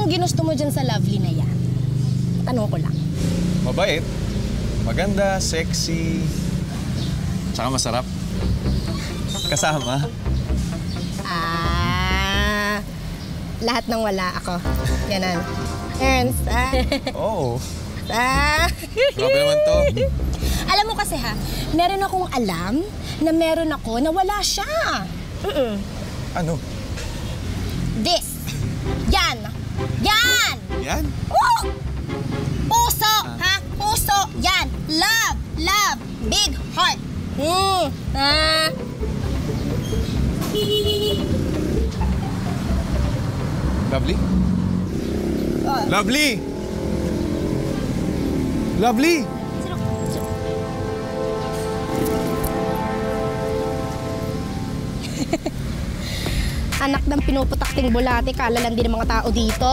bang ginusto mo dyan sa Lovely na yan? Tanong ko lang. Mabait, maganda, sexy, tsaka masarap. Kasama. Lahat ng wala ako. Ganon. Ernst, Oo. Grabe naman to. Alam mo kasi ha, meron akong alam na meron ako na wala siya. Ano? This. Yan. Yan! Yan? Puso, ha? Puso. Yan. Love. Love. Big heart. Lovely? Lovely! Lovely! Anak ng pinuputak ting bulate, kala lang din ng mga tao dito.